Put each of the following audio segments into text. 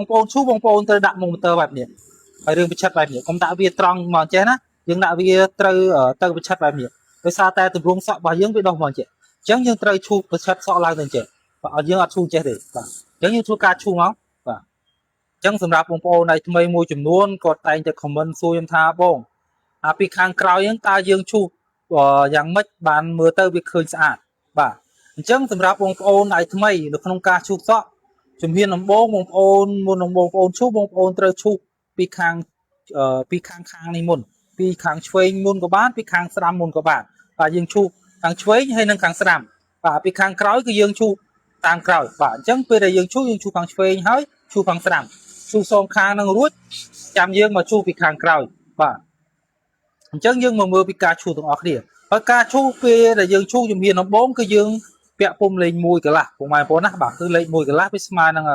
បងប្អូនឈូបងប្អូនត្រូវដាក់មុខម៉ូទ័របែបនេះហើយរឿងបញ្ឆិតបែបនេះកុំដាក់វាត្រង់មកចេះណាយើងដាក់វាត្រូវទៅបញ្ឆិតបែបនេះដោយសារតែទម្រង់សក់របស់យើងវាដុះមកចេះអញ្ចឹងយើងត្រូវឈូបញ្ឆិតសក់ឡើងទៅចេះបាទយើងអត់ឈូចេះទេបាទអញ្ចឹងយើងធ្វើការឈូមកបាទអញ្ចឹងសម្រាប់បងប្អូនដែលថ្មីមួយចំនួនគាត់តែងតែ comment សួរខ្ញុំថាបងពីខាងក្រោយហ្នឹងតើយើងឈូយ៉ាងម៉េចបានមើលទៅវាឃើញស្អាតបាទអញ្ចឹងសម្រាប់បងប្អូនដែលថ្មីនៅក្នុងការឈូសក់ជំហានដំបូងបងប្អូនមុននឹងបងប្អូនឈូបងប្អូនត្រូវឈូពីខាងនេះមុនពីខាងឆ្វេងមុនក៏បានពីខាងស្ដាំមុនក៏បានបាទយើងឈូខាងឆ្វេងហើយនិងខាងស្ដាំបាទពីខាងក្រោយគឺយើងឈូតាមក្រោយបាទអញ្ចឹងពេលដែលយើងឈូយើងឈូខាងឆ្វេងហើយឈូខាងស្ដាំឈូសងខាងនឹងរួចចាំយើងមកឈូពីខាងក្រោយបាទអញ្ចឹងយើងមកមើលពីការឈូទាំងអស់គ្នាហើយការឈូពេលដែលយើងឈូជំហានដំបូងគឺយើងពាក់ពុំលេខ1កន្លះពុកម៉ែបងប្អូនណាបាទគឺលេខ1កន្លះវាស្មើនឹង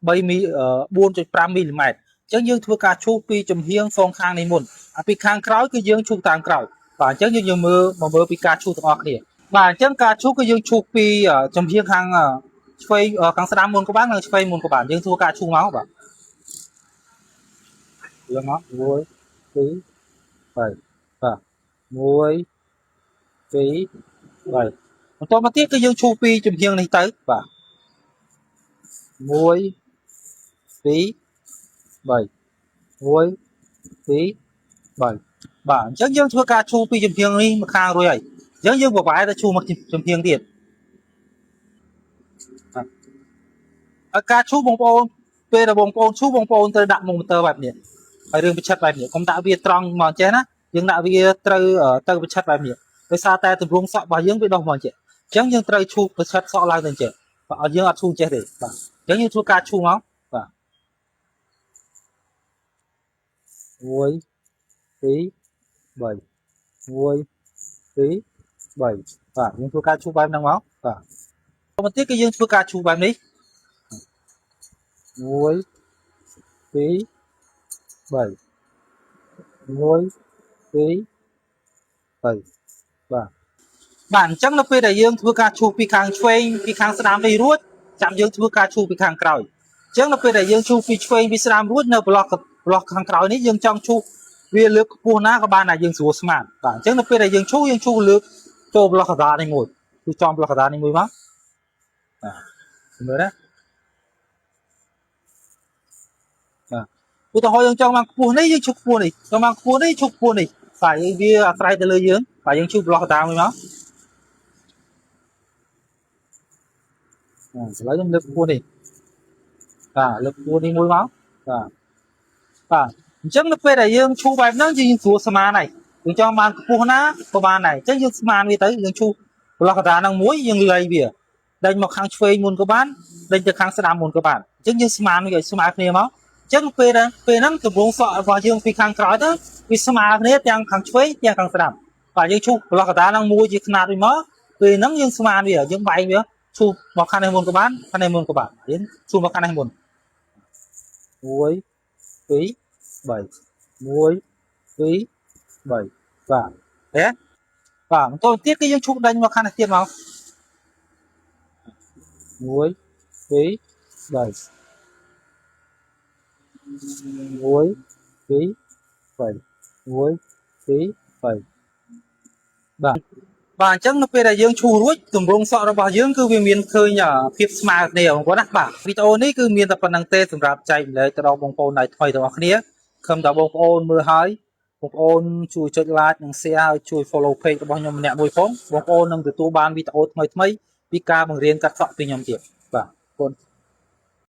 4.5 មីលីម៉ែត្រអញ្ចឹងយើងធ្វើការឈូពីចំហៀងសងខាងនេះមុនពីខាងក្រោយគឺយើងឈូតាមក្រោយបាទអញ្ចឹងយើងមើលពីការឈូទាំងអស់គ្នាបាទអញ្ចឹងការឈូគឺយើងឈូពីចំហៀងខាងឆ្វេងខាងស្ដាំមុនក៏បាននិងឆ្វេងមុនក៏បានយើងធ្វើការឈូមកបាទយើងមក1 2 3បាទ1 2 3បន្តមកទៀតគឺយើងឈូពីចំហៀងនេះទៅបាទ1 2 3 1 2 3បាទអញ្ចឹងយើងធ្វើការឈូពីចំហៀងនេះមកខាងរួចហើយអញ្ចឹងយើងបបែរទៅឈូមកចំហៀងទៀតហើយការឈូបងប្អូនពេលដែលបងប្អូនឈូបងប្អូនត្រូវដាក់មុខម៉ូទ័របែបនេះហើយរឿងបញ្ឆិតបែបនេះកុំដាក់វាត្រង់មកចេះណាយើងដាក់វាត្រូវទៅបញ្ឆិតបែបនេះដោយសារតែទម្រង់សក់របស់យើងវាដុះមកចេះអញ្ចឹងយើងត្រូវឈូបញ្ឆិតសក់ឡើងទៅចេះបាទយើងអត់ឈូចេះទេបាទអញ្ចឹងយើងធ្វើការឈូមកបាទ1 2 3 1 2 3បាទយើងធ្វើការឈូបែបហ្នឹងមកបាទបន្តិចគឺយើងធ្វើការឈូបែបនេះ1 2 3 1 2 3បាទបាទអញ្ចឹងនៅពេលដែលយើងធ្វើការឈូពីខាងឆ្វេងពីខាងស្ដាំនេះរួចចាំយើងធ្វើការឈូពីខាងក្រោយអញ្ចឹងនៅពេលដែលយើងឈូពីឆ្វេងពីស្ដាំរួចនៅប្លោះខាងក្រោយនេះយើងចង់ឈូវាលើកខ្ពស់ណាក៏បានដែរយើងស្រួលស្មានបាទអញ្ចឹងនៅពេលដែលយើងឈូលើកចូលប្លោះកណ្ដាលនេះមួយគឺចំប្លោះកណ្ដាលនេះមួយមកបាទមើលណាឧទាហរណ៍យើងចង់បានខ្ពស់នេះយើងឈប់ខ្ពស់នេះចង់បានខ្ពស់នេះឈប់ខ្ពស់នេះបាទវាអាស្រ័យទៅលើយើងបាទយើងឈប់ប្លោះកណ្ដាលមួយមកឥឡូវខ្ញុំលើកខ្ពស់នេះបាទលើកខ្ពស់នេះមួយមកបាទអញ្ចឹងនៅពេលដែលយើងឈូបែបហ្នឹងយើងស្រួលស្មានហើយយើងចង់បានខ្ពស់ណាក៏បានដែរអញ្ចឹងយើងស្មានវាទៅយើងឈូប្លោះកណ្ដាលហ្នឹងមួយយើងលៃវាដេញមកខាងឆ្វេងមុនក៏បានដេញទៅខាងស្ដាំមុនក៏បានអញ្ចឹងយើងស្មានវាឲ្យស្មើគ្នាមកអញ្ចឹងពេលហ្នឹងទម្រង់សក់របស់យើងពីខាងក្រោយទៅវាស្មើគ្នាទាំងខាងឆ្វេងទាំងខាងស្ដាំបាទយើងឈូប្លោះកណ្ដាលហ្នឹងមួយជាខ្នាតវាមកពេលហ្នឹងយើងស្មានវាយើងបែកវាឈូមកខាងនេះមុនក៏បានខាងនេះមុនក៏បានយើងឈូមកខាងនេះមុន1 2 3 1 2 3បាទទេបាទបន្តទៀតគឺយើងឈូដេញមកខាងនេះទៀតមក1 2 3 1 2 3បាទអញ្ចឹងនៅពេលដែលយើងឈូរួចទម្រង់សក់របស់យើងគឺវាមានឃើញភាពស្មើគ្នាបងប្អូនណាបាទវីដេអូនេះគឺមានតែប៉ុណ្្នឹងទេសម្រាប់ចែកម្លែកទៅដល់បងប្អូនដែលថ្មីទាំងអស់គ្នាខំដល់បងប្អូនមើលហើយបងប្អូនជួយចុច like និង share ហើយជួយ follow page របស់ខ្ញុំម្នាក់មួយផងបងប្អូននឹងទទួលបានវីដេអូថ្មីពីការបង្រៀនកាត់សក់ពីខ្ញុំទៀតបាទបងប្អូន